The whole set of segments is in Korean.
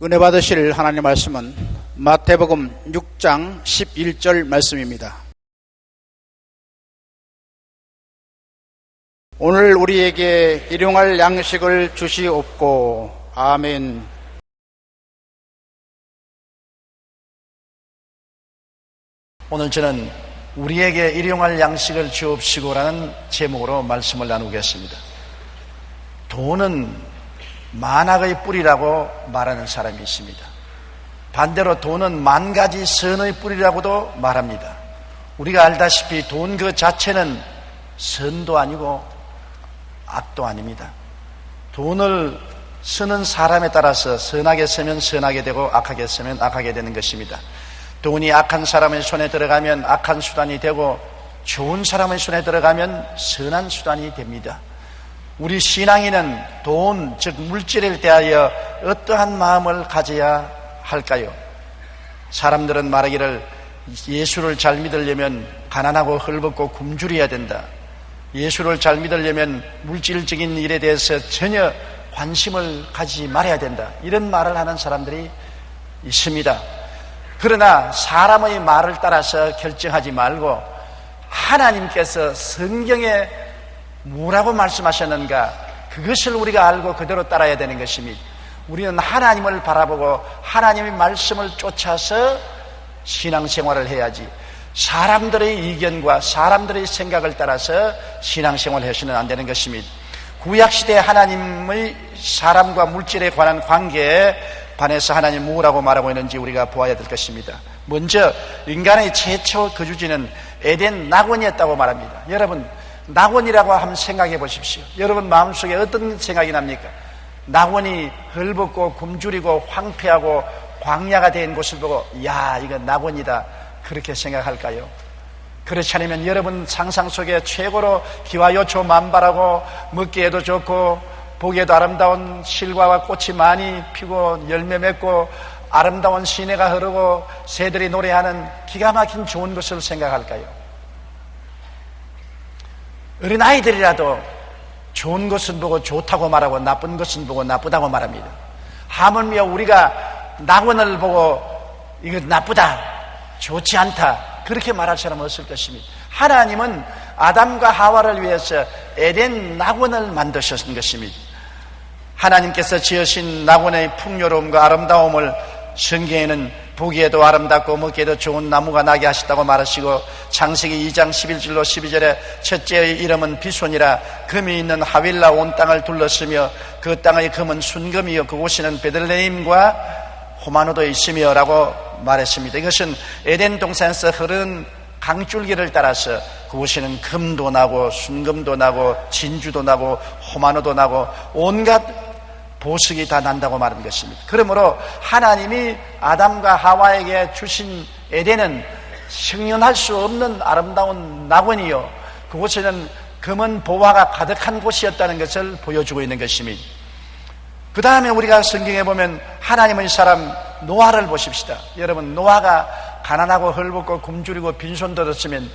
은혜 받으실 하나님의 말씀은 마태복음 6장 11절 말씀입니다. 오늘 우리에게 일용할 양식을 주시옵고. 아멘. 오늘 저는 우리에게 일용할 양식을 주옵시고라는 제목으로 말씀을 나누겠습니다. 돈은 만악의 뿌리라고 말하는 사람이 있습니다. 반대로 돈은 만 가지 선의 뿌리라고도 말합니다. 우리가 알다시피 돈 그 자체는 선도 아니고 악도 아닙니다. 돈을 쓰는 사람에 따라서 선하게 쓰면 선하게 되고 악하게 쓰면 악하게 되는 것입니다. 돈이 악한 사람의 손에 들어가면 악한 수단이 되고 좋은 사람의 손에 들어가면 선한 수단이 됩니다. 우리 신앙인은 돈, 즉 물질에 대하여 어떠한 마음을 가져야 할까요? 사람들은 말하기를 예수를 잘 믿으려면 가난하고 헐벗고 굶주려야 된다. 예수를 잘 믿으려면 물질적인 일에 대해서 전혀 관심을 가지지 말아야 된다. 이런 말을 하는 사람들이 있습니다. 그러나 사람의 말을 따라서 결정하지 말고 하나님께서 성경에 뭐라고 말씀하셨는가, 그것을 우리가 알고 그대로 따라야 되는 것입니다. 우리는 하나님을 바라보고 하나님의 말씀을 쫓아서 신앙생활을 해야지, 사람들의 의견과 사람들의 생각을 따라서 신앙생활을 해서는 안 되는 것입니다. 구약시대 하나님의 사람과 물질에 관한 관계에 반해서 하나님 뭐라고 말하고 있는지 우리가 보아야 될 것입니다. 먼저 인간의 최초 거주지는 에덴 낙원이었다고 말합니다. 여러분, 낙원이라고 한번 생각해 보십시오. 여러분 마음속에 어떤 생각이 납니까? 낙원이 헐벗고 굶주리고 황폐하고 광야가 된 곳을 보고 야, 이건 낙원이다, 그렇게 생각할까요? 그렇지 않으면 여러분 상상 속에 최고로 기와요초 만발하고 먹기에도 좋고 보기에도 아름다운 실과와 꽃이 많이 피고 열매 맺고 아름다운 시내가 흐르고 새들이 노래하는 기가 막힌 좋은 것을 생각할까요? 어린아이들이라도 좋은 것은 보고 좋다고 말하고 나쁜 것은 보고 나쁘다고 말합니다. 하물며 우리가 낙원을 보고 이거 나쁘다, 좋지 않다, 그렇게 말할 사람은 없을 것입니다. 하나님은 아담과 하와를 위해서 에덴 낙원을 만드셨던 것입니다. 하나님께서 지으신 낙원의 풍요로움과 아름다움을 성경에는 보기에도 아름답고 먹기에도 좋은 나무가 나게 하셨다고 말하시고, 창세기 2장 11절로 12절에 첫째의 이름은 비손이라 금이 있는 하윌라 온 땅을 둘렀으며 그 땅의 금은 순금이요 그곳에는 베들레헴과 호마노도 있으며 라고 말했습니다. 이것은 에덴 동산에서 흐르는 강줄기를 따라서 그곳에는 금도 나고 순금도 나고 진주도 나고 호마노도 나고 온갖 보석이 다 난다고 말한 것입니다. 그러므로 하나님이 아담과 하와에게 주신 에덴은 형용할 수 없는 아름다운 낙원이요 그곳에는 금은 보화가 가득한 곳이었다는 것을 보여주고 있는 것입니다. 그 다음에 우리가 성경에 보면 하나님의 사람 노아를 보십시다. 여러분, 노아가 가난하고 헐벗고 굶주리고 빈손 들었으면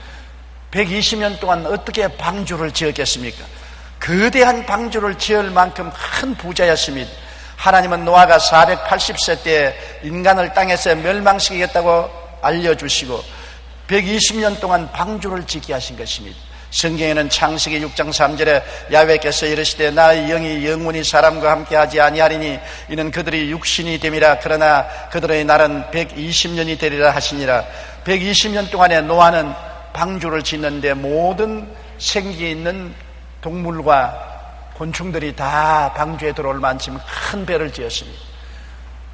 120년 동안 어떻게 방주를 지었겠습니까? 거대한 방주를 지을 만큼 큰 부자였습니다. 하나님은 노아가 480세 때 인간을 땅에서 멸망시키겠다고 알려주시고 120년 동안 방주를 짓게 하신 것입니다. 성경에는 창세기 6장 3절에 야훼께서 이르시되 나의 영이 영원히 사람과 함께 하지 아니하리니 이는 그들이 육신이 됨이라. 그러나 그들의 날은 120년이 되리라 하시니라. 120년 동안에 노아는 방주를 짓는데 모든 생기 있는 동물과 곤충들이 다 방주에 들어올 만큼 큰 배를 지었습니다.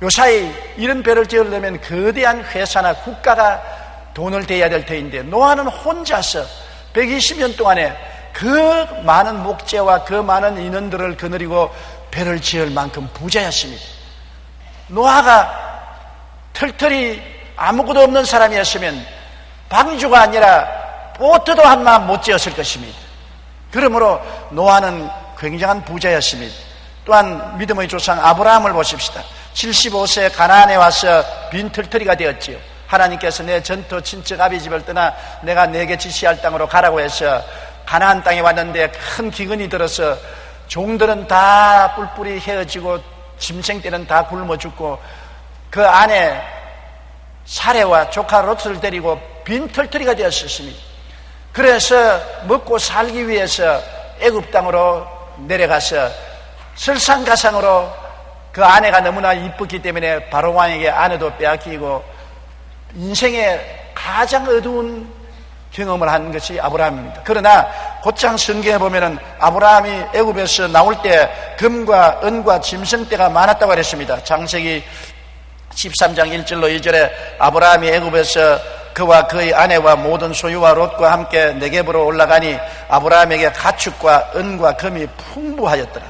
요사이 이런 배를 지으려면 거대한 회사나 국가가 돈을 대야 될 터인데 노아는 혼자서 120년 동안에 그 많은 목재와 그 많은 인원들을 거느리고 배를 지을 만큼 부자였습니다. 노아가 털털이 아무것도 없는 사람이었으면 방주가 아니라 보트도 한 마음 못 지었을 것입니다. 그러므로 노아는 굉장한 부자였습니다. 또한 믿음의 조상 아브라함을 보십시다. 75세에 가나안에 와서 빈털터리가 되었지요. 하나님께서 내 전토 친척 아비 집을 떠나 내가 내게 지시할 땅으로 가라고 해서 가나안 땅에 왔는데 큰 기근이 들어서 종들은 다 뿔뿔이 헤어지고 짐승 떼는 다 굶어 죽고 그 아내 사레와 조카 롯을 데리고 빈털터리가 되었습니다. 그래서 먹고 살기 위해서 애굽 땅으로 내려가서 설상가상으로 그 아내가 너무나 이쁘기 때문에 바로 왕에게 아내도 빼앗기고 인생의 가장 어두운 경험을 한 것이 아브라함입니다. 그러나 곧장 성경에 보면은 아브라함이 애굽에서 나올 때 금과 은과 짐승떼가 많았다고 그랬습니다. 창세기 13장 1절로 2절에 아브라함이 애굽에서 그와 그의 아내와 모든 소유와 롯과 함께 네겝으로 올라가니 아브라함에게 가축과 은과 금이 풍부하였더라.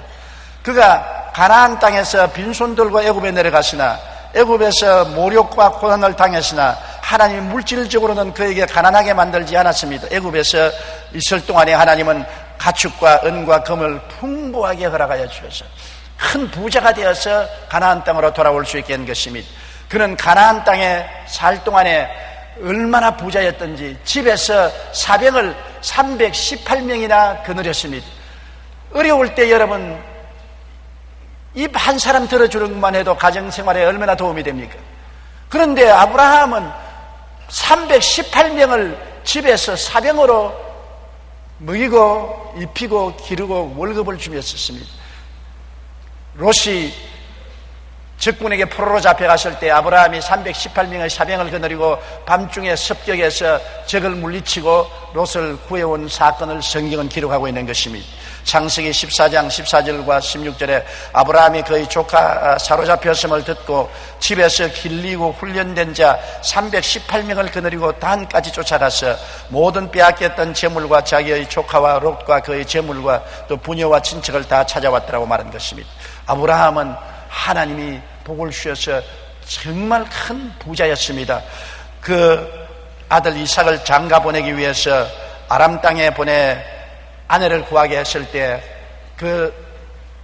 그가 가나안 땅에서 빈손 들고 애굽에 내려갔으나 애굽에서 모욕과 고난을 당했으나 하나님이 물질적으로는 그에게 가난하게 만들지 않았습니다. 애굽에서 있을 동안에 하나님은 가축과 은과 금을 풍부하게 허락하여 주셔서 큰 부자가 되어서 가나안 땅으로 돌아올 수 있게 한 것입니다. 그는 가나안 땅에 살 동안에 얼마나 부자였던지 집에서 사병을 318명이나 거느렸습니다. 어려울 때 여러분 입 한 사람 들어주는 것만 해도 가정생활에 얼마나 도움이 됩니까? 그런데 아브라함은 318명을 집에서 사병으로 먹이고 입히고 기르고 월급을 주며 썼습니다. 롯이 적군에게 포로로 잡혀갔을 때 아브라함이 318명의 사병을 거느리고 밤중에 습격해서 적을 물리치고 롯을 구해온 사건을 성경은 기록하고 있는 것입니다. 창세기 14장 14절과 16절에 아브라함이 그의 조카 사로잡혔음을 듣고 집에서 길리고 훈련된 자 318명을 거느리고 단까지 쫓아가서 모든 빼앗겼던 재물과 자기의 조카와 롯과 그의 재물과 또 부녀와 친척을 다 찾아왔더라고 말한 것입니다. 아브라함은 하나님이 복을 주셔서 정말 큰 부자였습니다. 그 아들 이삭을 장가 보내기 위해서 아람 땅에 보내 아내를 구하게 했을 때 그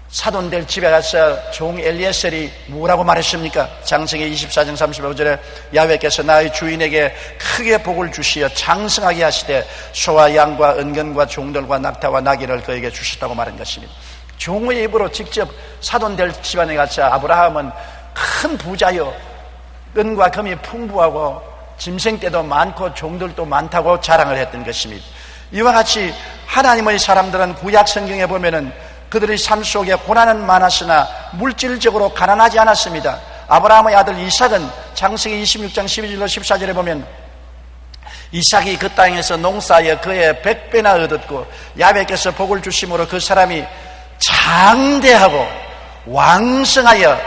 사돈들 집에 가서 종 엘리에셀이 뭐라고 말했습니까? 창세기 24장 35절에 야훼께서 나의 주인에게 크게 복을 주시어 장성하게 하시되 소와 양과 은근과 종들과 낙타와 나귀를 그에게 주셨다고 말한 것입니다. 종의 입으로 직접 사돈들 집안에 가서 아브라함은 큰 부자요 은과 금이 풍부하고 짐승떼도 많고 종들도 많다고 자랑을 했던 것입니다. 이와 같이 하나님의 사람들은 구약 성경에 보면은 그들의 삶 속에 고난은 많았으나 물질적으로 가난하지 않았습니다. 아브라함의 아들 이삭은 창세기 26장 12절로 14절에 보면 이삭이 그 땅에서 농사하여 그의 100배나 얻었고 야훼께서 복을 주심으로 그 사람이 장대하고 왕성하여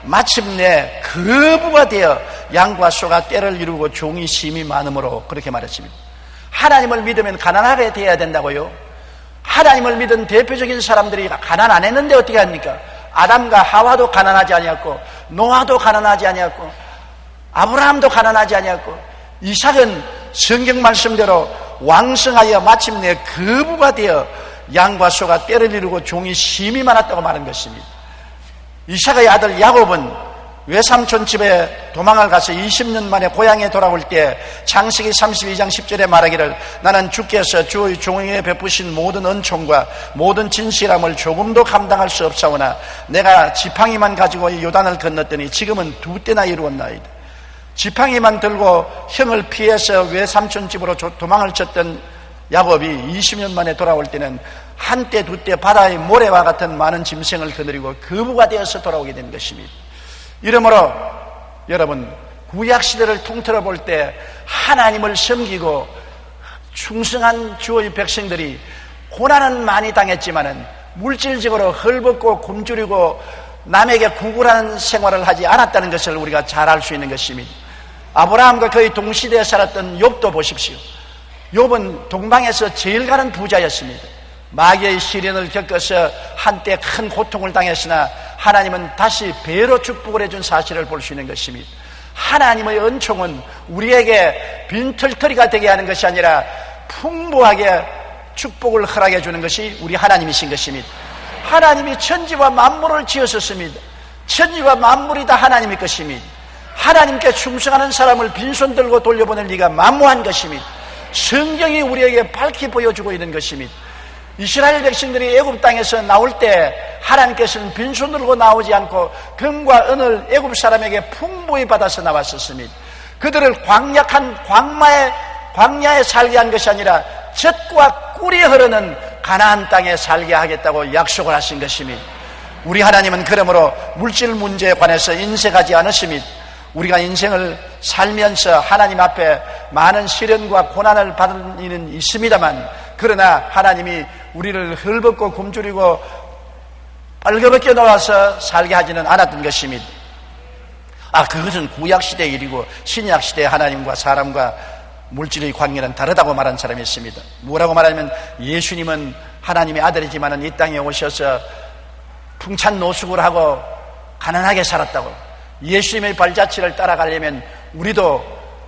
마침내 거부가 되어 양과 소가 떼를 이루고 종이 심이 많으므로 그렇게 말했습니다. 하나님을 믿으면 가난하게 되어야 된다고요? 하나님을 믿은 대표적인 사람들이 가난 안 했는데 어떻게 합니까? 아담과 하와도 가난하지 아니었고 노아도 가난하지 아니었고 아브라함도 가난하지 아니었고 이삭은 성경 말씀대로 왕성하여 마침내 거부가 되어 양과 소가 떼를 이루고 종이 심이 많았다고 말한 것입니다. 이삭의 아들 야곱은 외삼촌 집에 도망을 가서 20년 만에 고향에 돌아올 때 창세기 32장 10절에 말하기를 나는 주께서 주의 종에게 베푸신 모든 은총과 모든 진실함을 조금도 감당할 수 없사오나 내가 지팡이만 가지고 이 요단을 건넜더니 지금은 2때나 이루었나이다. 지팡이만 들고 형을 피해서 외삼촌 집으로 도망을 쳤던 야곱이 20년 만에 돌아올 때는 한때 두때 바다의 모래와 같은 많은 짐승을 거느리고 거부가 되어서 돌아오게 된 것입니다. 이러므로 여러분 구약시대를 통틀어 볼 때 하나님을 섬기고 충성한 주의 백성들이 고난은 많이 당했지만은 물질적으로 헐벗고 굶주리고 남에게 구걸하는 생활을 하지 않았다는 것을 우리가 잘 알 수 있는 것입니다. 아브라함과 그의 동시대에 살았던 욥도 보십시오. 욥은 동방에서 제일 가는 부자였습니다. 마귀의 시련을 겪어서 한때 큰 고통을 당했으나 하나님은 다시 배로 축복을 해준 사실을 볼 수 있는 것입니다. 하나님의 은총은 우리에게 빈털터리가 되게 하는 것이 아니라 풍부하게 축복을 허락해 주는 것이 우리 하나님이신 것입니다. 하나님이 천지와 만물을 지으셨습니다. 천지와 만물이 다 하나님의 것입니다. 하나님께 충성하는 사람을 빈손 들고 돌려보낼 리가 만무한 것입니다. 성경이 우리에게 밝히 보여주고 있는 것입니다. 이스라엘 백성들이 애굽 땅에서 나올 때 하나님께서는 빈손 들고 나오지 않고 금과 은을 애굽 사람에게 풍부히 받아서 나왔었습니다. 그들을 광약한 광야에 살게 한 것이 아니라 젖과 꿀이 흐르는 가나안 땅에 살게 하겠다고 약속을 하신 것입니다. 우리 하나님은 그러므로 물질 문제에 관해서 인색하지 않으십니다. 우리가 인생을 살면서 하나님 앞에 많은 시련과 고난을 받는 일은 있습니다만, 그러나 하나님이 우리를 헐벗고 굶주리고 빨갛게 놓아서 살게 하지는 않았던 것입니다. 그것은 구약시대의 일이고 신약시대의 하나님과 사람과 물질의 관계는 다르다고 말한 사람이 있습니다. 뭐라고 말하면, 예수님은 하나님의 아들이지만 이 땅에 오셔서 풍찬 노숙을 하고 가난하게 살았다고, 예수님의 발자취를 따라가려면 우리도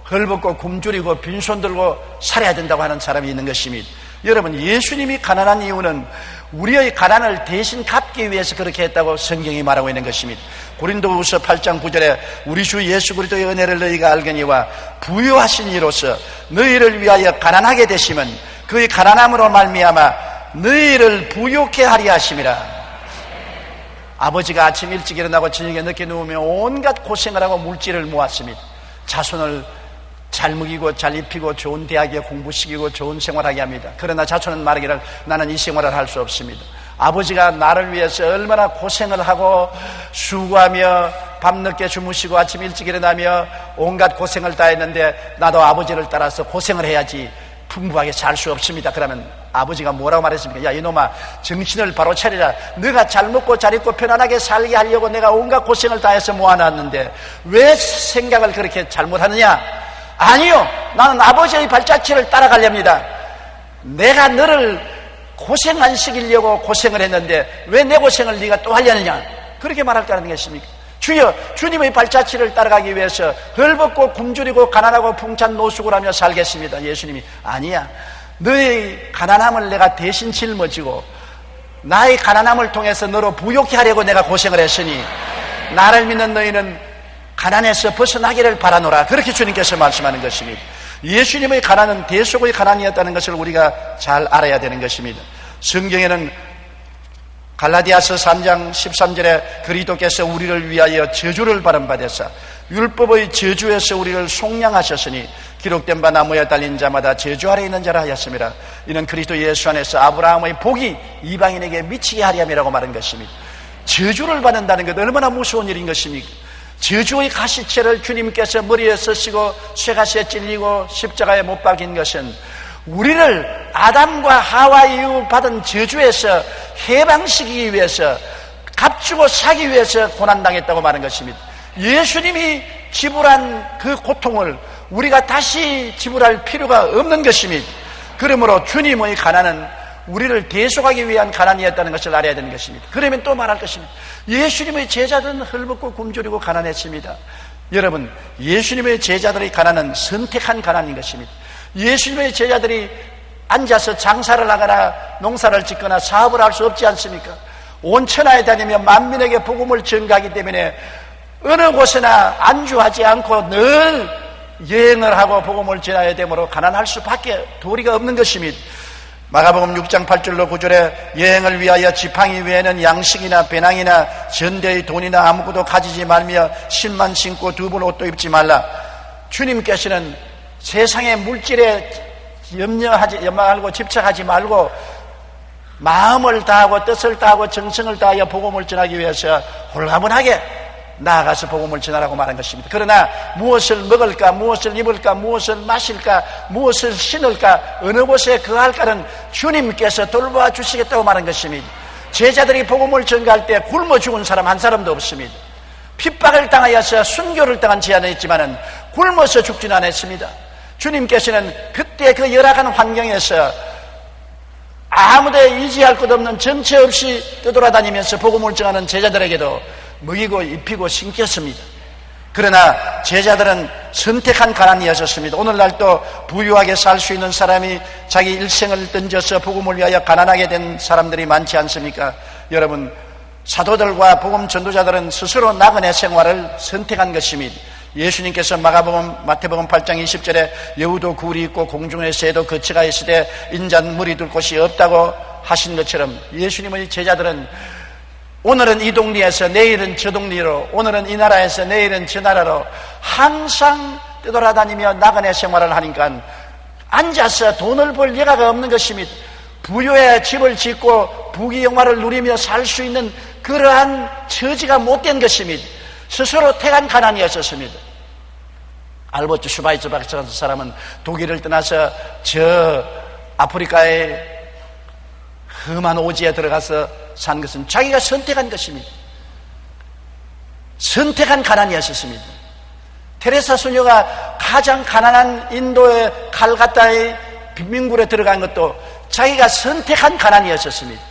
헐벗고 굶주리고 빈손 들고 살아야 된다고 하는 사람이 있는 것입니다. 여러분, 예수님이 가난한 이유는 우리의 가난을 대신 갚기 위해서 그렇게 했다고 성경이 말하고 있는 것입니다. 고린도후서 8장 9절에 우리 주 예수 그리스도의 은혜를 너희가 알거니와 부유하신 이로서 너희를 위하여 가난하게 되시면 그의 가난함으로 말미암아 너희를 부유케 하리 하심이라. 아버지가 아침 일찍 일어나고 저녁에 늦게 누우며 온갖 고생을 하고 물질을 모았습니다. 자손을 잘 먹이고 잘 입히고 좋은 대학에 공부시키고 좋은 생활하게 합니다. 그러나 자손은 말하기를 나는 이 생활을 할 수 없습니다. 아버지가 나를 위해서 얼마나 고생을 하고 수고하며 밤늦게 주무시고 아침 일찍 일어나며 온갖 고생을 다 했는데 나도 아버지를 따라서 고생을 해야지 풍부하게 살 수 없습니다. 그러면 아버지가 뭐라고 말했습니까? 야, 이놈아, 정신을 바로 차리라. 너가 잘 먹고 잘 입고 편안하게 살게 하려고 내가 온갖 고생을 다 해서 모아놨는데 왜 생각을 그렇게 잘못하느냐? 아니요, 나는 아버지의 발자취를 따라가렵니다. 내가 너를 고생 안 시키려고 고생을 했는데 왜 내 고생을 네가 또 하려느냐? 그렇게 말할 거라는 것입니까? 주여, 주님의 발자취를 따라가기 위해서 헐벗고 굶주리고 가난하고 풍찬 노숙을 하며 살겠습니다. 예수님이 아니야, 너의 가난함을 내가 대신 짊어지고 나의 가난함을 통해서 너로 부욕케 하려고 내가 고생을 했으니 나를 믿는 너희는 가난에서 벗어나기를 바라노라. 그렇게 주님께서 말씀하는 것입니다. 예수님의 가난은 대속의 가난이었다는 것을 우리가 잘 알아야 되는 것입니다. 성경에는 갈라디아서 3장 13절에 그리스도께서 우리를 위하여 저주를 받은바되사 율법의 저주에서 우리를 속량하셨으니 기록된 바 나무에 달린 자마다 저주 아래 있는 자라 하였습니다. 이는 그리스도 예수 안에서 아브라함의 복이 이방인에게 미치게 하려 함이라고 말한 것입니다. 저주를 받는다는 것 얼마나 무서운 일인 것입니까? 저주의 가시체를 주님께서 머리에 쓰시고 쇠가시에 찔리고 십자가에 못 박인 것은 우리를 아담과 하와 이후 받은 저주에서 해방시키기 위해서 값주고 사기 위해서 고난당했다고 말한 것입니다. 예수님이 지불한 그 고통을 우리가 다시 지불할 필요가 없는 것입니다. 그러므로 주님의 가난은 우리를 대속하기 위한 가난이었다는 것을 알아야 되는 것입니다. 그러면 또 말할 것입니다. 예수님의 제자들은 헐벗고 굶주리고 가난했습니다. 여러분, 예수님의 제자들의 가난은 선택한 가난인 것입니다. 예수님의 제자들이 앉아서 장사를 하거나 농사를 짓거나 사업을 할 수 없지 않습니까? 온 천하에 다니며 만민에게 복음을 전가하기 때문에 어느 곳에나 안주하지 않고 늘 여행을 하고 복음을 전해야 되므로 가난할 수밖에 도리가 없는 것입니다. 마가복음 6장 8절로 9절에 여행을 위하여 지팡이 외에는 양식이나 배낭이나 전대의 돈이나 아무것도 가지지 말며 신만 신고 두 벌 옷도 입지 말라. 주님께서는 세상의 물질에 염려하고 집착하지 말고 마음을 다하고 뜻을 다하고 정성을 다하여 복음을 전하기 위해서 홀가분하게 나아가서 복음을 전하라고 말한 것입니다. 그러나 무엇을 먹을까, 무엇을 입을까, 무엇을 마실까, 무엇을 신을까, 어느 곳에 거할까는 주님께서 돌봐 주시겠다고 말한 것입니다. 제자들이 복음을 전가할 때 굶어 죽은 사람 한 사람도 없습니다. 핍박을 당하여서 순교를 당한 제안은 있지만은 굶어서 죽지는 않았습니다. 주님께서는 그때 그 열악한 환경에서 아무데 의지할 것 없는 정체 없이 떠돌아다니면서 복음을 전하는 제자들에게도 먹이고 입히고 신겼습니다. 그러나 제자들은 선택한 가난이었습니다. 오늘날 또 부유하게 살 수 있는 사람이 자기 일생을 던져서 복음을 위하여 가난하게 된 사람들이 많지 않습니까? 여러분, 사도들과 복음 전도자들은 스스로 나그네 생활을 선택한 것입니다. 예수님께서 마태복음 8장 20절에 여우도 굴이 있고 공중의 새도 거처가 있으되 인자는 물이 둘 곳이 없다고 하신 것처럼 예수님의 제자들은 오늘은 이 동네에서 내일은 저 동네로, 오늘은 이 나라에서 내일은 저 나라로 항상 떠돌아다니며 나그네 생활을 하니까 앉아서 돈을 벌 여가가 없는 것입니다. 부유의 집을 짓고 부귀영화를 누리며 살 수 있는 그러한 처지가 못된 것입니다. 스스로 태간 가난이었었습니다. 알버트 슈바이처 박사 같은 사람은 독일을 떠나서 저 아프리카의 험한 오지에 들어가서 산 것은 자기가 선택한 것입니다. 선택한 가난이었습니다. 테레사 수녀가 가장 가난한 인도의 칼가타의 빈민굴에 들어간 것도 자기가 선택한 가난이었습니다.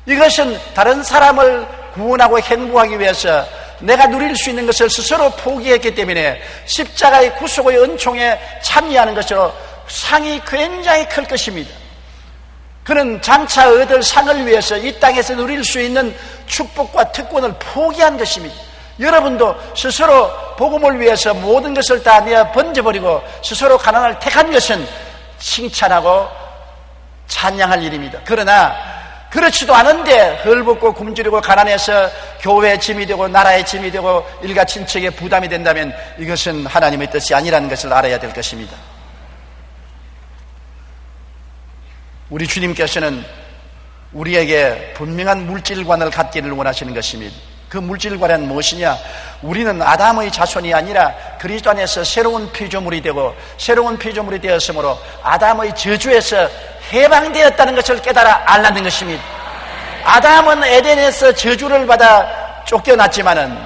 이것은 다른 사람을 구원하고 행복하기 위해서 내가 누릴 수 있는 것을 스스로 포기했기 때문에 십자가의 구속의 은총에 참여하는 것으로 상이 굉장히 클 것입니다. 그는 장차 얻을 상을 위해서 이 땅에서 누릴 수 있는 축복과 특권을 포기한 것입니다. 여러분도 스스로 복음을 위해서 모든 것을 다 내어 번져버리고 스스로 가난을 택한 것은 칭찬하고 찬양할 일입니다. 그러나 그렇지도 않은데 헐벗고 굶주리고 가난해서 교회의 짐이 되고 나라의 짐이 되고 일가 친척의 부담이 된다면 이것은 하나님의 뜻이 아니라는 것을 알아야 될 것입니다. 우리 주님께서는 우리에게 분명한 물질관을 갖기를 원하시는 것입니다. 그 물질관은 무엇이냐? 우리는 아담의 자손이 아니라 그리스도 안에서 새로운 피조물이 되고 새로운 피조물이 되었으므로 아담의 저주에서 해방되었다는 것을 깨달아 알라는 것입니다. 아담은 에덴에서 저주를 받아 쫓겨났지만은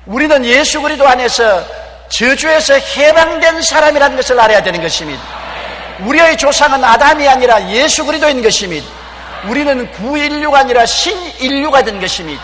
우리는 예수 그리스도 안에서 저주에서 해방된 사람이라는 것을 알아야 되는 것입니다. 우리의 조상은 아담이 아니라 예수 그리스도인 것입니다. 우리는 구인류가 아니라 신인류가 된 것입니다.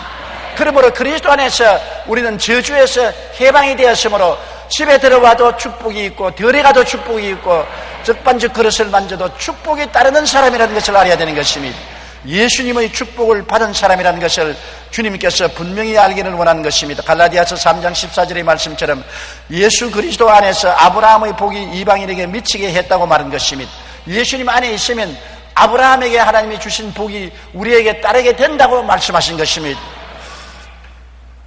그러므로 그리스도 안에서 우리는 저주에서 해방이 되었으므로 집에 들어와도 축복이 있고 들에 가도 축복이 있고 적반적 그릇을 만져도 축복이 따르는 사람이라는 것을 알아야 되는 것입니다. 예수님의 축복을 받은 사람이라는 것을 주님께서 분명히 알기를 원하는 것입니다. 갈라디아서 3장 14절의 말씀처럼 예수 그리스도 안에서 아브라함의 복이 이방인에게 미치게 했다고 말한 것입니다. 예수님 안에 있으면 아브라함에게 하나님이 주신 복이 우리에게 따르게 된다고 말씀하신 것입니다.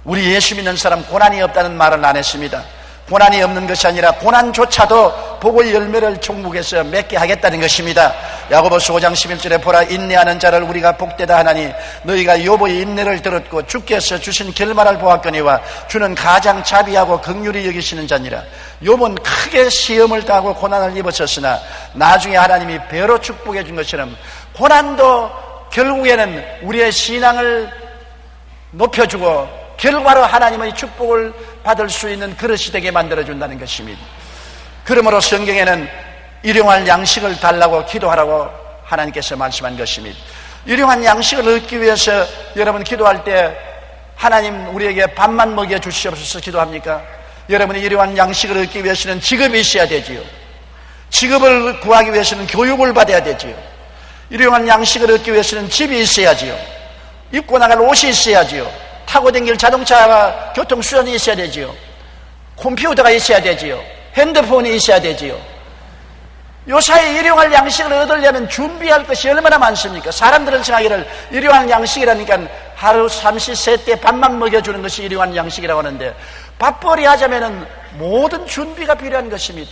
우리 예수 믿는 사람 고난이 없다는 말은 안 했습니다. 고난이 없는 것이 아니라 고난조차도 복의 열매를 종국에서 맺게 하겠다는 것입니다. 야고보서 5장 11절에 보라 인내하는 자를 우리가 복되다 하나니 너희가 욥의 인내를 들었고 주께서 주신 결말을 보았거니와 주는 가장 자비하고 긍휼히 여기시는 자니라. 욥은 크게 시험을 당하고 고난을 입었었으나 나중에 하나님이 배로 축복해 준 것처럼 고난도 결국에는 우리의 신앙을 높여주고 결과로 하나님의 축복을 받을 수 있는 그릇이 되게 만들어준다는 것입니다. 그러므로 성경에는 일용할 양식을 달라고 기도하라고 하나님께서 말씀한 것입니다. 일용한 양식을 얻기 위해서 여러분 기도할 때 하나님 우리에게 밥만 먹여 주시옵소서 기도합니까? 여러분이 일용한 양식을 얻기 위해서는 직업이 있어야 되지요. 직업을 구하기 위해서는 교육을 받아야 되지요. 일용한 양식을 얻기 위해서는 집이 있어야지요. 입고 나갈 옷이 있어야지요. 타고 다닐 자동차가 교통수단이 있어야 되지요. 컴퓨터가 있어야 되지요. 핸드폰이 있어야 되지요. 요사이 일용할 양식을 얻으려면 준비할 것이 얼마나 많습니까? 사람들은 생각하기를 일용할 양식이라니까 하루 삼시세끼 밥만 먹여주는 것이 일용할 양식이라고 하는데 밥벌이 하자면 모든 준비가 필요한 것입니다.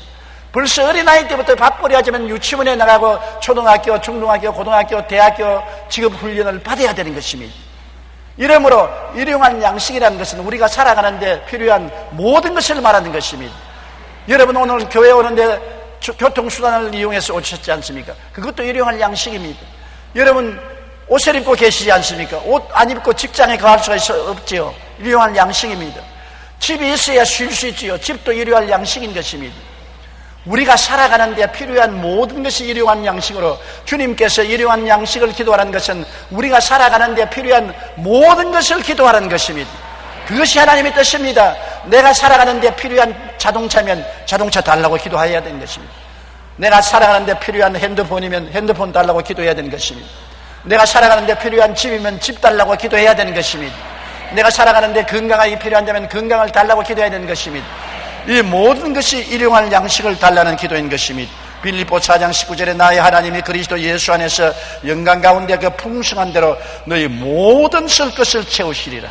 벌써 어린아이 때부터 밥벌이 하자면 유치원에 나가고 초등학교, 중등학교, 고등학교, 대학교 직업훈련을 받아야 되는 것입니다. 이러므로 일용할 양식이라는 것은 우리가 살아가는데 필요한 모든 것을 말하는 것입니다. 여러분 오늘 교회 오는데 교통수단을 이용해서 오셨지 않습니까? 그것도 일용할 양식입니다. 여러분 옷을 입고 계시지 않습니까? 옷 안 입고 직장에 가할 수가 없지요. 일용할 양식입니다. 집이 있어야 쉴 수 있지요. 집도 일용할 양식인 것입니다. 우리가 살아가는 데 필요한 모든 것이 일용한 양식으로 주님께서 일용한 양식을 기도하는 것은 우리가 살아가는 데 필요한 모든 것을 기도하는 것입니다. 그것이 하나님의 뜻입니다. 내가 살아가는 데 필요한 자동차면 자동차 달라고 기도해야 되는 것입니다. 내가 살아가는 데 필요한 핸드폰이면 핸드폰 달라고 기도해야 되는 것입니다. 내가 살아가는 데 필요한 집이면 집 달라고 기도해야 되는 것입니다. 내가 살아가는 데 건강이 필요한다면 건강을 달라고 기도해야 되는 것입니다. 이 모든 것이 일용할 양식을 달라는 기도인 것입니다. 빌립보 4장 19절에 나의 하나님이 그리스도 예수 안에서 영광 가운데 그 풍성한 대로 너희 모든 쓸 것을 채우시리라.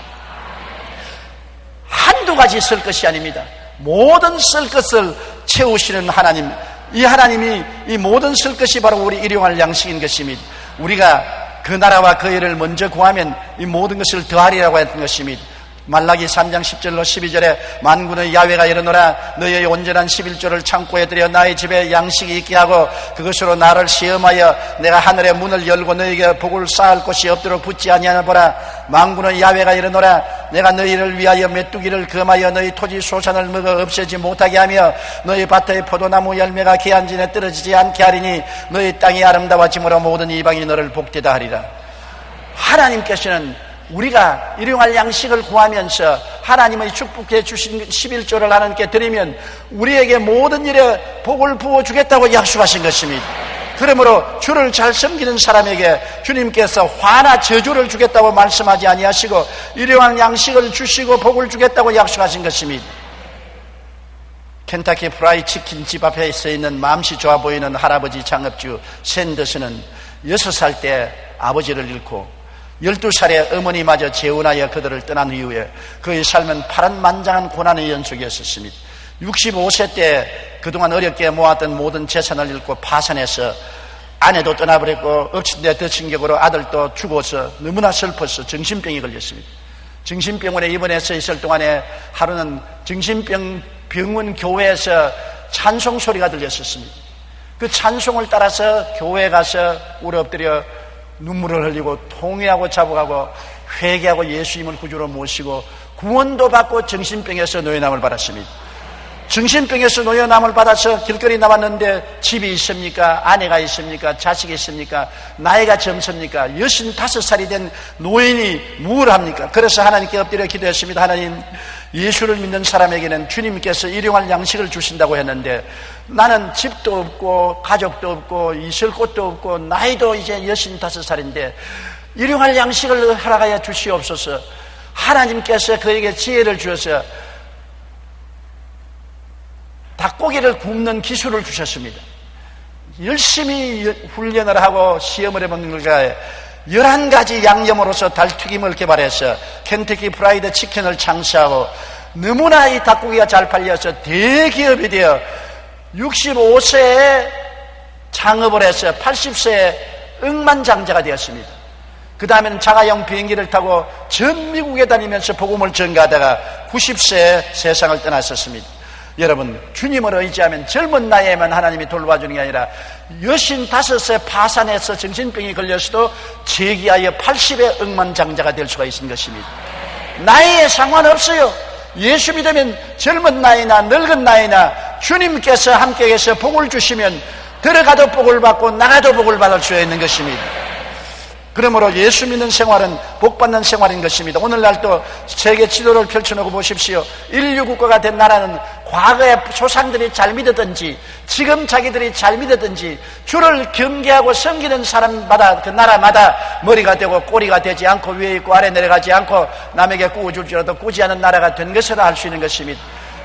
한두 가지 쓸 것이 아닙니다. 모든 쓸 것을 채우시는 하나님, 이 하나님이 이 모든 쓸 것이 바로 우리 일용할 양식인 것입니다. 우리가 그 나라와 그 일을 먼저 구하면 이 모든 것을 더하리라고 했던 것입니다. 말라기 3장 10절로 12절에 만군의 야훼가 이르노라 너희의 온전한 11조를 창고에 들여 나의 집에 양식이 있게 하고 그것으로 나를 시험하여 내가 하늘의 문을 열고 너희에게 복을 쌓을 곳이 없도록 붙지 아니하나 보라. 만군의 야훼가 이르노라 내가 너희를 위하여 메뚜기를 금하여 너희 토지 소산을 먹어 없애지 못하게 하며 너희 밭의 포도나무 열매가 기한진에 떨어지지 않게 하리니 너희 땅이 아름다워짐으로 모든 이방이 너를 복되다 하리라. 하나님께서는 우리가 일용할 양식을 구하면서 하나님의 축복해 주신 11조를 하나님께 드리면 우리에게 모든 일에 복을 부어주겠다고 약속하신 것입니다. 그러므로 주를 잘 섬기는 사람에게 주님께서 화나 저주를 주겠다고 말씀하지 아니하시고 일용할 양식을 주시고 복을 주겠다고 약속하신 것입니다. 켄타키 프라이 치킨 집 앞에 서 있는 마음씨 좋아 보이는 할아버지 창업주 샌더스는 6살 때 아버지를 잃고 12살에 어머니마저 재혼하여 그들을 떠난 이후에 그의 삶은 파란만장한 고난의 연속이었습니다. 65세 때 그동안 어렵게 모았던 모든 재산을 잃고 파산해서 아내도 떠나버렸고 엎친 데 덮친 격으로 아들도 죽어서 너무나 슬퍼서 정신병이 걸렸습니다. 정신병원에 입원해서 있을 동안에 하루는 정신병원 교회에서 찬송 소리가 들렸었습니다. 그 찬송을 따라서 교회에 가서 울어 엎드려 눈물을 흘리고 통회하고 자복하고 회개하고 예수님을 구주로 모시고 구원도 받고 정신병에서 노예남을 받았습니다. 정신병에서 노예남을 받아서 길거리 나왔는데 집이 있습니까? 아내가 있습니까? 자식이 있습니까? 나이가 젊습니까? 65살이 된 노인이 무엇을 합니까? 그래서 하나님께 엎드려 기도했습니다. 하나님, 예수를 믿는 사람에게는 주님께서 일용할 양식을 주신다고 했는데 나는 집도 없고 가족도 없고 있을 곳도 없고 나이도 이제 65살인데 일용할 양식을 허락하여 주시옵소서. 하나님께서 그에게 지혜를 주셔서 닭고기를 굽는 기술을 주셨습니다. 열심히 훈련을 하고 시험을 해본 결과에 11가지 양념으로서 닭튀김을 개발해서 켄터키 프라이드 치킨을 창시하고 너무나 이 닭고기가 잘 팔려서 대기업이 되어 65세에 창업을 해서 80세에 억만장자가 되었습니다. 그 다음에는 자가용 비행기를 타고 전 미국에 다니면서 복음을 전가하다가 90세에 세상을 떠났었습니다. 여러분, 주님을 의지하면 젊은 나이에만 하나님이 돌봐주는 게 아니라 65세 파산해서 정신병이 걸렸어도 재기하여 80의 억만장자가 될 수가 있는 것입니다. 나이에 상관없어요. 예수 믿으면 젊은 나이나 늙은 나이나 주님께서 함께 계셔 복을 주시면 들어가도 복을 받고 나가도 복을 받을 수 있는 것입니다. 그러므로 예수 믿는 생활은 복받는 생활인 것입니다. 오늘날도 세계 지도를 펼쳐놓고 보십시오. 인류 국가가 된 나라는 과거에 조상들이 잘 믿었든지 지금 자기들이 잘 믿었든지 주를 경계하고 섬기는 사람마다 그 나라마다 머리가 되고 꼬리가 되지 않고 위에 있고 아래 내려가지 않고 남에게 꾸어줄지라도 꾸지 않은 나라가 된 것을 알 수 있는 것입니다.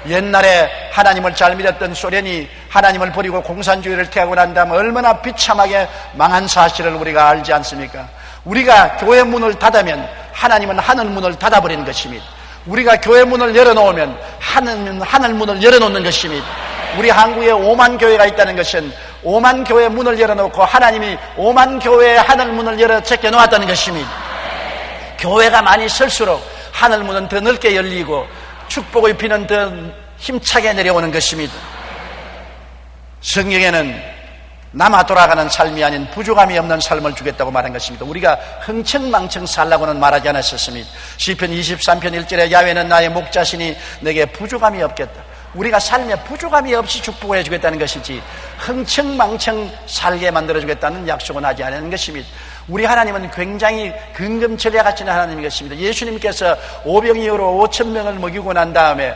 옛날에 하나님을 잘 믿었던 소련이 하나님을 버리고 공산주의를 택하고 난 다음에 얼마나 비참하게 망한 사실을 우리가 알지 않습니까? 우리가 교회 문을 닫으면 하나님은 하늘 문을 닫아버리는 것입니다. 우리가 교회 문을 열어놓으면 하나님은 하늘 문을 열어놓는 것입니다. 우리 한국에 5만 교회가 있다는 것은 5만 교회 문을 열어놓고 하나님이 5만 교회의 하늘 문을 열어 제껴놓았다는 것입니다. 교회가 많이 설수록 하늘 문은 더 넓게 열리고 축복의 비는 더 힘차게 내려오는 것입니다. 성경에는 남아 돌아가는 삶이 아닌 부족함이 없는 삶을 주겠다고 말한 것입니다. 우리가 흥청망청 살라고는 말하지 않았었습니다. 시편 23편 1절에 야훼는 나의 목자시니 내게 부족함이 없겠다. 우리가 삶에 부족함이 없이 축복을 해주겠다는 것이지 흥청망청 살게 만들어주겠다는 약속은 하지 않은 것입니다. 우리 하나님은 굉장히 근검절약하시는 하나님인 것입니다. 예수님께서 오병이어로 5,000명을 먹이고 난 다음에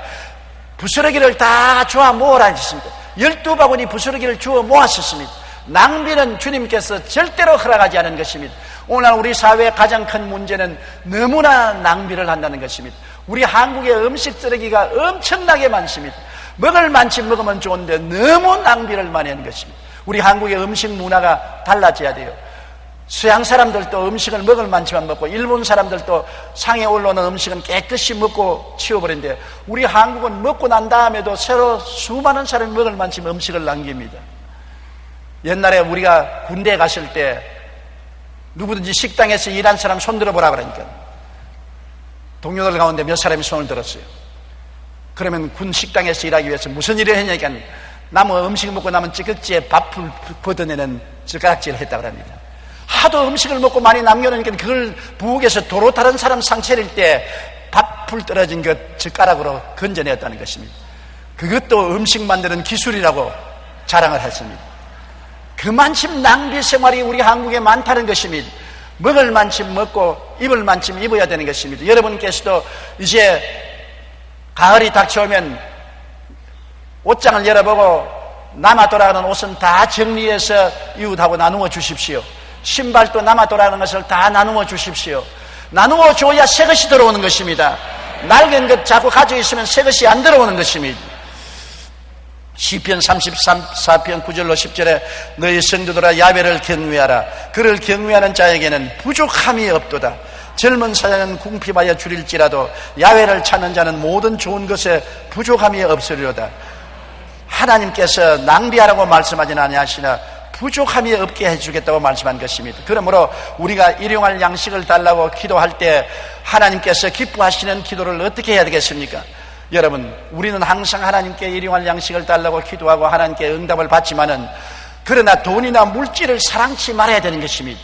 부스러기를 다 주워 모으라 하셨습니다. 12바구니 부스러기를 주워 모았었습니다. 낭비는 주님께서 절대로 허락하지 않은 것입니다. 오늘 우리 사회의 가장 큰 문제는 너무나 낭비를 한다는 것입니다. 우리 한국의 음식 쓰레기가 엄청나게 많습니다. 먹을 만큼 먹으면 좋은데 너무 낭비를 많이 하는 것입니다. 우리 한국의 음식 문화가 달라져야 돼요. 서양 사람들도 음식을 먹을 만큼만 먹고 일본 사람들도 상에 올라오는 음식은 깨끗이 먹고 치워버리는데 우리 한국은 먹고 난 다음에도 새로 수많은 사람이 먹을 만큼 음식을 남깁니다. 옛날에 우리가 군대에 갔을 때 누구든지 식당에서 일한 사람 손 들어보라 그러니까 동료들 가운데 몇 사람이 손을 들었어요. 그러면 군 식당에서 일하기 위해서 무슨 일을 했냐니까 남은 음식 먹고 남은 찌꺼기에 밥을 걷어내는 젓가락질을 했다고 합니다. 하도 음식을 먹고 많이 남겨놓으니까 그걸 부엌에서 도로 다른 사람 상 차릴 때 밥풀 떨어진 것 젓가락으로 건져냈다는 것입니다. 그것도 음식 만드는 기술이라고 자랑을 했습니다. 그만큼 낭비 생활이 우리 한국에 많다는 것입니다. 먹을 만큼 먹고 입을 만큼 입어야 되는 것입니다. 여러분께서도 이제 가을이 닥쳐오면 옷장을 열어보고 남아 돌아가는 옷은 다 정리해서 이웃하고 나누어 주십시오. 신발도 남아 돌아가는 것을 다 나누어 주십시오. 나누어 줘야 새 것이 들어오는 것입니다. 낡은 것 자꾸 가지고 있으면 새 것이 안 들어오는 것입니다. 시편 34편 9절로 10절에 너희 성도들아 야훼를 경외하라. 그를 경외하는 자에게는 부족함이 없도다. 젊은 사자는 궁핍하여 줄일지라도 야훼를 찾는 자는 모든 좋은 것에 부족함이 없으리로다. 하나님께서 낭비하라고 말씀하지는 아니하시나 부족함이 없게 해주겠다고 말씀한 것입니다. 그러므로 우리가 일용할 양식을 달라고 기도할 때 하나님께서 기뻐하시는 기도를 어떻게 해야 되겠습니까? 여러분, 우리는 항상 하나님께 일용할 양식을 달라고 기도하고 하나님께 응답을 받지만은 그러나 돈이나 물질을 사랑치 말아야 되는 것입니다.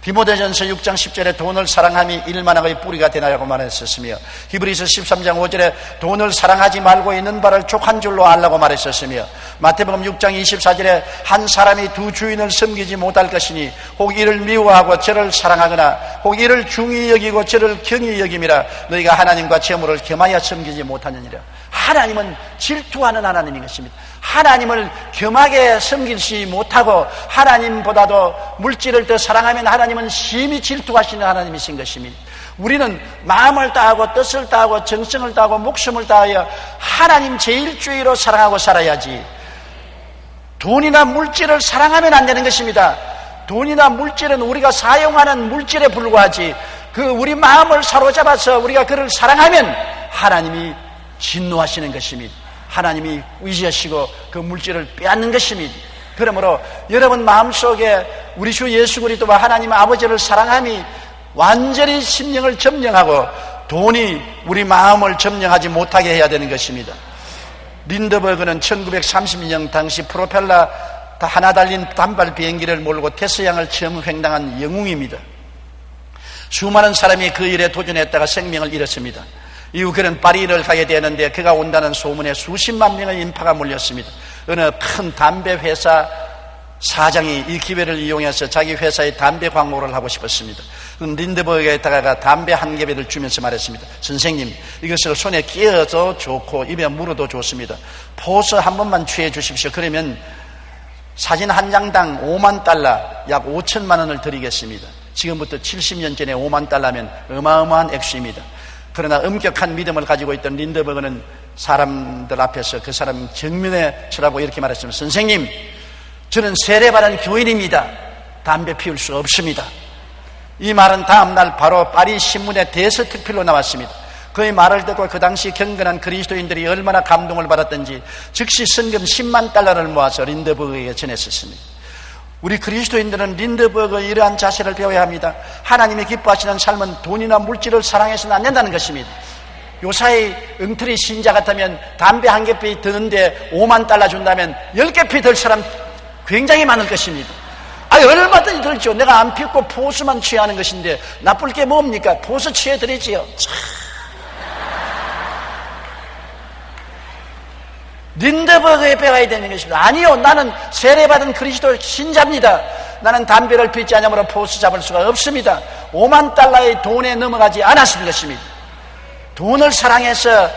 디모데전서 6장 10절에 돈을 사랑함이 일만하의 뿌리가 되나라고 말했었으며 히브리서 13장 5절에 돈을 사랑하지 말고 있는 바를 족한 줄로 알라고 말했었으며 마태복음 6장 24절에 한 사람이 두 주인을 섬기지 못할 것이니 혹 이를 미워하고 저를 사랑하거나 혹 이를 중히 여기고 저를 경히 여김이라 너희가 하나님과 재물을 겸하여 섬기지 못하느니라. 하나님은 질투하는 하나님인 것입니다. 하나님을 겸하게 섬기지 못하고 하나님보다도 물질을 더 사랑하면 하나님은 심히 질투하시는 하나님이신 것입니다. 우리는 마음을 다하고 뜻을 다하고 정성을 다하고 목숨을 다하여 하나님 제일주의로 사랑하고 살아야지 돈이나 물질을 사랑하면 안 되는 것입니다. 돈이나 물질은 우리가 사용하는 물질에 불과하지 그 우리 마음을 사로잡아서 우리가 그를 사랑하면 하나님이 진노하시는 것입니다. 하나님이 의지하시고 그 물질을 빼앗는 것입니다. 그러므로 여러분 마음속에 우리 주 예수 그리스도와 하나님 아버지를 사랑함이 완전히 심령을 점령하고 돈이 우리 마음을 점령하지 못하게 해야 되는 것입니다. 린드버그는 1932년 당시 프로펠러 하나 달린 단발 비행기를 몰고 테스양을 처음 횡단한 영웅입니다. 수많은 사람이 그 일에 도전했다가 생명을 잃었습니다. 이후 그는 파리를 가게 되었는데 그가 온다는 소문에 수십만 명의 인파가 몰렸습니다. 어느 큰 담배 회사 사장이 이 기회를 이용해서 자기 회사에 담배 광고를 하고 싶었습니다. 린드버그에 다가가 담배 한 개비를 주면서 말했습니다. 선생님, 이것을 손에 끼워도 좋고 입에 물어도 좋습니다. 포스 한 번만 취해 주십시오. 그러면 사진 한 장당 5만 달러, 약 5천만 원을 드리겠습니다. 지금부터 70년 전에 5만 달러면 어마어마한 액수입니다. 그러나 엄격한 믿음을 가지고 있던 린드버그는 사람들 앞에서 그 사람 정면에 쳐다보고 이렇게 말했습니다. 선생님, 저는 세례받은 교인입니다. 담배 피울 수 없습니다. 이 말은 다음날 바로 파리 신문에 대서특필로 나왔습니다. 그의 말을 듣고 그 당시 경건한 그리스도인들이 얼마나 감동을 받았던지 즉시 성금 10만 달러를 모아서 린드버그에게 전했었습니다. 우리 그리스도인들은 린드버그의 이러한 자세를 배워야 합니다. 하나님이 기뻐하시는 삶은 돈이나 물질을 사랑해서는 안 된다는 것입니다. 요사이 엉터리 신자 같으면 담배 한 개피 드는데 5만 달러 준다면 10개피 들 사람 굉장히 많을 것입니다. 얼마든지 들죠. 내가 안 피우고 포수만 취하는 것인데 나쁠 게 뭡니까? 포수 취해드리지요. 린드버그에 배워야 되는 것입니다. 아니요, 나는 세례받은 그리스도 신자입니다. 나는 담배를 피지 않으므로 포수 잡을 수가 없습니다. 5만 달러의 돈에 넘어가지 않았을 것입니다. 돈을 사랑해서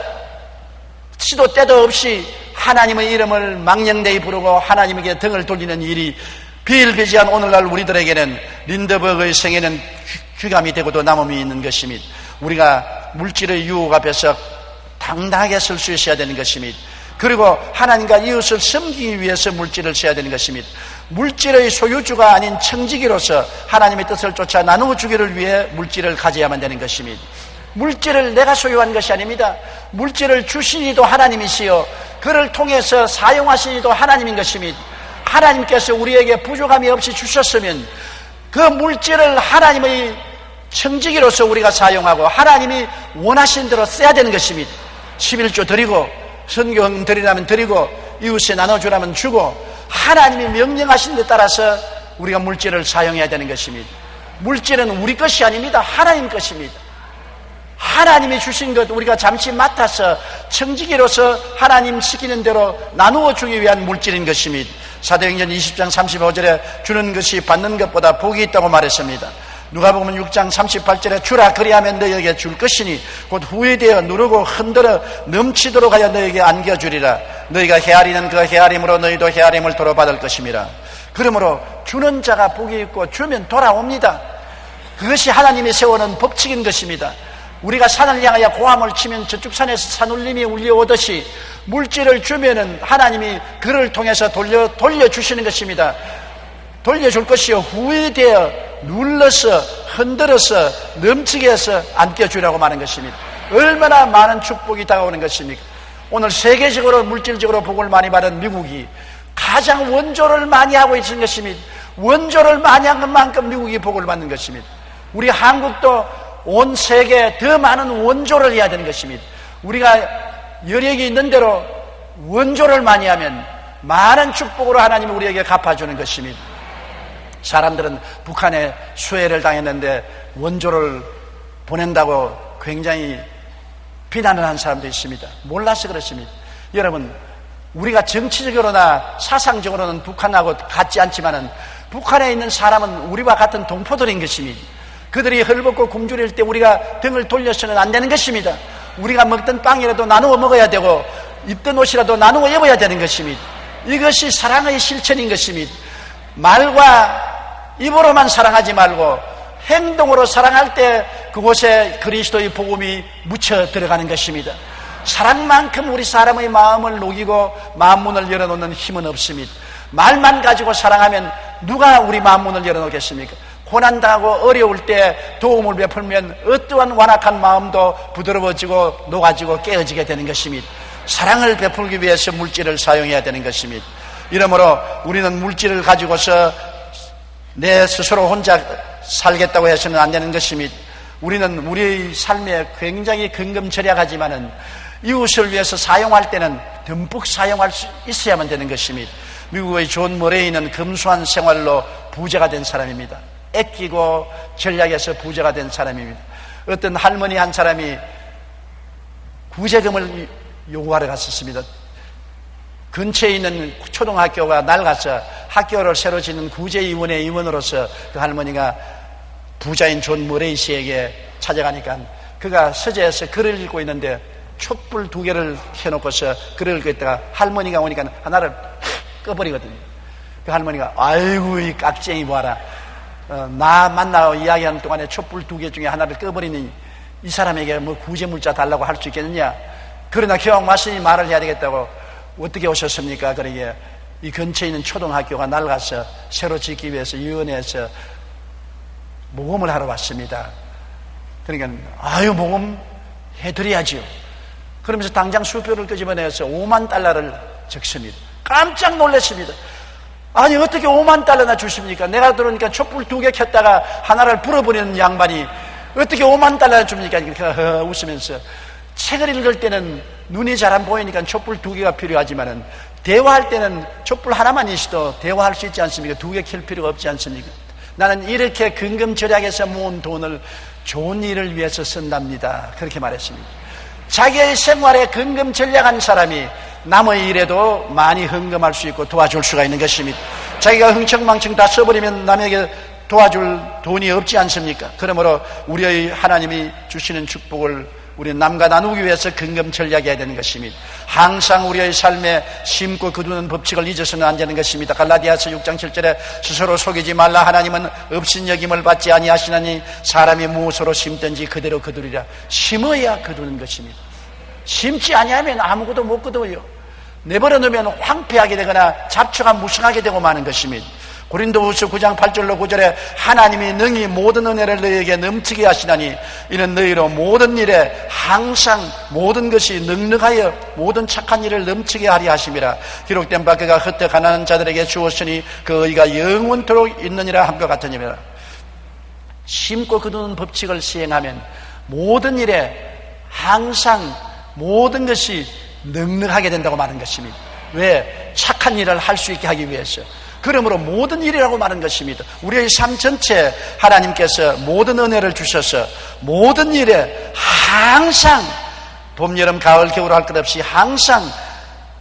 시도 때도 없이 하나님의 이름을 망령되이 부르고 하나님에게 등을 돌리는 일이 비일비재한 오늘날 우리들에게는 린드버그의 생애는 귀감이 되고도 남음이 있는 것입니다. 우리가 물질의 유혹 앞에서 당당하게 설 수 있어야 되는 것입니다. 그리고 하나님과 이웃을 섬기기 위해서 물질을 써야 되는 것입니다. 물질의 소유주가 아닌 청지기로서 하나님의 뜻을 쫓아 나누어 주기를 위해 물질을 가져야만 되는 것입니다. 물질을 내가 소유한 것이 아닙니다. 물질을 주시니도 하나님이시요 그를 통해서 사용하시니도 하나님인 것입니다. 하나님께서 우리에게 부족함이 없이 주셨으면 그 물질을 하나님의 청지기로서 우리가 사용하고 하나님이 원하신 대로 써야 되는 것입니다. 11조 드리고 선교금 드리라면 드리고 이웃에 나눠주라면 주고 하나님이 명령하신 데 따라서 우리가 물질을 사용해야 되는 것입니다. 물질은 우리 것이 아닙니다. 하나님 것입니다. 하나님이 주신 것 우리가 잠시 맡아서 청지기로서 하나님 시키는 대로 나누어 주기 위한 물질인 것입니다. 사도행전 20장 35절에 주는 것이 받는 것보다 복이 있다고 말했습니다. 누가복음 6장 38절에 주라 그리하면 너희에게 줄 것이니 곧 후회되어 누르고 흔들어 넘치도록 하여 너희에게 안겨주리라. 너희가 헤아리는 그 헤아림으로 너희도 헤아림을 도로 받을 것임이라. 그러므로 주는 자가 복이 있고 주면 돌아옵니다. 그것이 하나님이 세우는 법칙인 것입니다. 우리가 산을 향하여 고함을 치면 저쪽 산에서 산울림이 울려오듯이 물질을 주면은 하나님이 그를 통해서 돌려주시는 것입니다. 돌려줄 것이요 후회되어 눌러서 흔들어서 넘치게 해서 안겨주라고 말하는 것입니다. 얼마나 많은 축복이 다가오는 것입니까? 오늘 세계적으로 물질적으로 복을 많이 받은 미국이 가장 원조를 많이 하고 있는 것입니다. 원조를 많이 한 것만큼 미국이 복을 받는 것입니다. 우리 한국도 온 세계에 더 많은 원조를 해야 되는 것입니다. 우리가 여력이 있는 대로 원조를 많이 하면 많은 축복으로 하나님이 우리에게 갚아주는 것입니다. 사람들은 북한에 수해를 당했는데 원조를 보낸다고 굉장히 비난을 한 사람도 있습니다. 몰라서 그렇습니다. 여러분, 우리가 정치적으로나 사상적으로는 북한하고 같지 않지만은 북한에 있는 사람은 우리와 같은 동포들인 것입니다. 그들이 헐벗고 굶주릴 때 우리가 등을 돌려서는 안 되는 것입니다. 우리가 먹던 빵이라도 나누어 먹어야 되고 입던 옷이라도 나누어 입어야 되는 것입니다. 이것이 사랑의 실천인 것입니다. 말과 입으로만 사랑하지 말고 행동으로 사랑할 때 그곳에 그리스도의 복음이 묻혀 들어가는 것입니다. 사랑만큼 우리 사람의 마음을 녹이고 마음문을 열어놓는 힘은 없습니다. 말만 가지고 사랑하면 누가 우리 마음문을 열어놓겠습니까? 고난당하고 어려울 때 도움을 베풀면 어떠한 완악한 마음도 부드러워지고 녹아지고 깨어지게 되는 것입니다. 사랑을 베풀기 위해서 물질을 사용해야 되는 것입니다. 이러므로 우리는 물질을 가지고서 내 스스로 혼자 살겠다고 해서는 안 되는 것입니다. 우리는 우리의 삶에 굉장히 근검절약하지만은 이웃을 위해서 사용할 때는 듬뿍 사용할 수 있어야만 되는 것입니다. 미국의 존 머레이는 검소한 생활로 부자가 된 사람입니다. 아끼고 전략해서 부자가 된 사람입니다. 어떤 할머니 한 사람이 구제금을 요구하러 갔었습니다. 근처에 있는 초등학교가 낡아서 학교를 새로 짓는 구제위원회 위원으로서 그 할머니가 부자인 존 머레이 씨에게 찾아가니까 그가 서재에서 글을 읽고 있는데 촛불 2개를 켜놓고서 글을 읽고 있다가 할머니가 오니까 하나를 꺼버리거든요. 그 할머니가 아이고 이 깍쟁이 봐라. 나 만나고 이야기하는 동안에 촛불 2개 중에 하나를 꺼버리니 이 사람에게 뭐 구제물자 달라고 할 수 있겠느냐. 그러나 교황 말씀이 말을 해야 되겠다고 어떻게 오셨습니까? 그러기에 이 근처에 있는 초등학교가 낡아서 새로 짓기 위해서 위원회에서 모금을 하러 왔습니다. 그러니까 아유 모금 해드려야지요. 그러면서 당장 수표를 끄집어내서 5만 달러를 적습니다. 깜짝 놀랐습니다. 아니 어떻게 5만 달러나 주십니까? 내가 들어오니까 촛불 2개 켰다가 하나를 불어버리는 양반이 어떻게 5만 달러나 줍니까? 그러니까 웃으면서 책을 읽을 때는 눈이 잘 안 보이니까 촛불 2개가 필요하지만은 대화할 때는 촛불 하나만 있어도 대화할 수 있지 않습니까? 2개 켤 필요가 없지 않습니까? 나는 이렇게 근검절약해서 모은 돈을 좋은 일을 위해서 쓴답니다. 그렇게 말했습니다. 자기의 생활에 근검절약한 사람이 남의 일에도 많이 헌금할 수 있고 도와줄 수가 있는 것입니다. 자기가 흥청망청 다 써버리면 남에게 도와줄 돈이 없지 않습니까? 그러므로 우리의 하나님이 주시는 축복을 우리는 남과 나누기 위해서 근검절약해야 되는 것입니다. 항상 우리의 삶에 심고 거두는 법칙을 잊어서는 안 되는 것입니다. 갈라디아서 6장 7절에 스스로 속이지 말라. 하나님은 업신여김을 받지 아니하시나니 사람이 무엇으로 심든지 그대로 거두리라. 심어야 거두는 것입니다. 심지 아니하면 아무것도 못 거둬요. 내버려 놓으면 황폐하게 되거나 잡초가 무성하게 되고 마는 것입니다. 고린도후서 9장 8절로 9절에 하나님이 능히 모든 은혜를 너희에게 넘치게 하시나니 이는 너희로 모든 일에 항상 모든 것이 넉넉하여 모든 착한 일을 넘치게 하리 하심이라. 기록된 바 그가 흩어 가난한 자들에게 주었으니 그 의가 영원토록 있느니라 함과 같으니라. 심고 거두는 법칙을 시행하면 모든 일에 항상 모든 것이 넉넉하게 된다고 말하는 것입니다. 왜? 착한 일을 할 수 있게 하기 위해서. 그러므로 모든 일이라고 말하는 것입니다. 우리의 삶 전체 하나님께서 모든 은혜를 주셔서 모든 일에 항상 봄, 여름, 가을, 겨울 할 것 없이 항상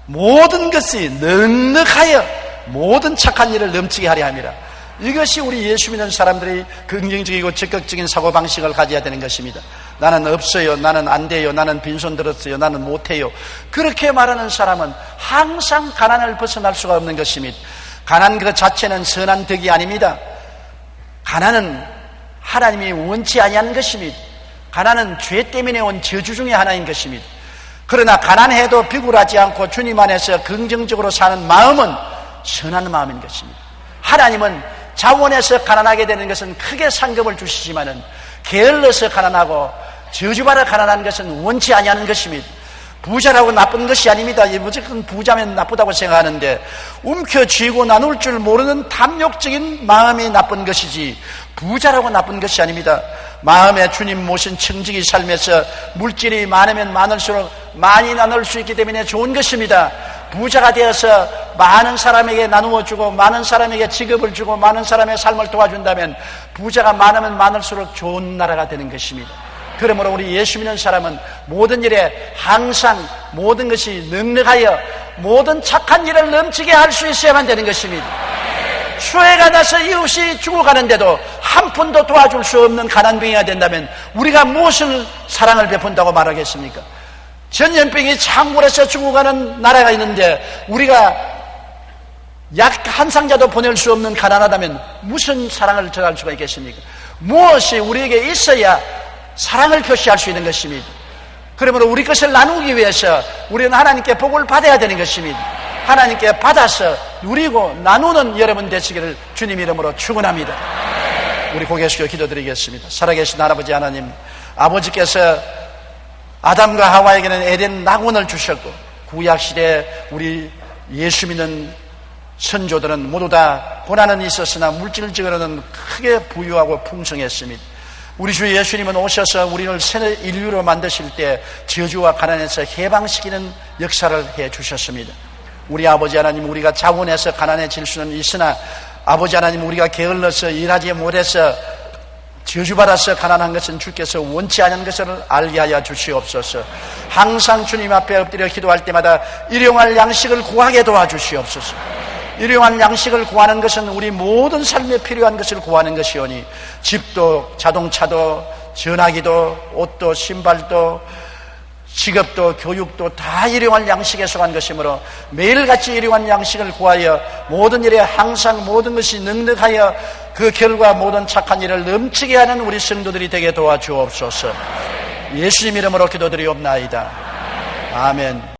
모든 것이 넉넉하여 모든 착한 일을 넘치게 하려 함이라. 이것이 우리 예수 믿는 사람들이 긍정적이고 적극적인 사고방식을 가져야 되는 것입니다. 나는 없어요, 나는 안 돼요, 나는 빈손 들었어요, 나는 못해요. 그렇게 말하는 사람은 항상 가난을 벗어날 수가 없는 것입니다. 가난 그 자체는 선한 덕이 아닙니다. 가난은 하나님이 원치 아니하는 것입니다. 가난은 죄 때문에 온 저주 중에 하나인 것입니다. 그러나 가난해도 비굴하지 않고 주님 안에서 긍정적으로 사는 마음은 선한 마음인 것입니다. 하나님은 자원해서 가난하게 되는 것은 크게 상급을 주시지만은 게을러서 가난하고 저주받아 가난한 것은 원치 아니하는 것입니다. 부자라고 나쁜 것이 아닙니다. 무조건 부자면 나쁘다고 생각하는데 움켜쥐고 나눌 줄 모르는 탐욕적인 마음이 나쁜 것이지 부자라고 나쁜 것이 아닙니다. 마음에 주님 모신 청지기 삶에서 물질이 많으면 많을수록 많이 나눌 수 있기 때문에 좋은 것입니다. 부자가 되어서 많은 사람에게 나누어 주고 많은 사람에게 직업을 주고 많은 사람의 삶을 도와준다면 부자가 많으면 많을수록 좋은 나라가 되는 것입니다. 그러므로 우리 예수 믿는 사람은 모든 일에 항상 모든 것이 넉넉하여 모든 착한 일을 넘치게 할 수 있어야만 되는 것입니다. 수해가 나서 이웃이 죽어가는데도 한 푼도 도와줄 수 없는 가난병이가 된다면 우리가 무엇을 사랑을 베푼다고 말하겠습니까? 전염병이 창궐해서 죽어가는 나라가 있는데 우리가 약 한 상자도 보낼 수 없는 가난하다면 무슨 사랑을 전할 수가 있겠습니까? 무엇이 우리에게 있어야 사랑을 표시할 수 있는 것입니다. 그러므로 우리 것을 나누기 위해서 우리는 하나님께 복을 받아야 되는 것입니다. 하나님께 받아서 누리고 나누는 여러분 되시기를 주님 이름으로 축원합니다. 우리 고개 숙여 기도드리겠습니다. 살아계신 할아버지 하나님, 아버지께서 아담과 하와에게는 에덴 낙원을 주셨고 구약시대에 우리 예수 믿는 선조들은 모두 다 고난은 있었으나 물질적으로는 크게 부유하고 풍성했습니다. 우리 주 예수님은 오셔서 우리를 새 인류로 만드실 때 저주와 가난에서 해방시키는 역사를 해 주셨습니다. 우리 아버지 하나님, 우리가 자원해서 가난해질 수는 있으나 아버지 하나님, 우리가 게을러서 일하지 못해서 저주받아서 가난한 것은 주께서 원치 않은 것을 알게 하여 주시옵소서. 항상 주님 앞에 엎드려 기도할 때마다 일용할 양식을 구하게 도와주시옵소서. 일용할 양식을 구하는 것은 우리 모든 삶에 필요한 것을 구하는 것이오니 집도 자동차도 전화기도 옷도 신발도 직업도 교육도 다 일용할 양식에 속한 것이므로 매일같이 일용할 양식을 구하여 모든 일에 항상 모든 것이 넉넉하여 그 결과 모든 착한 일을 넘치게 하는 우리 성도들이 되게 도와주옵소서. 예수님 이름으로 기도드리옵나이다. 아멘.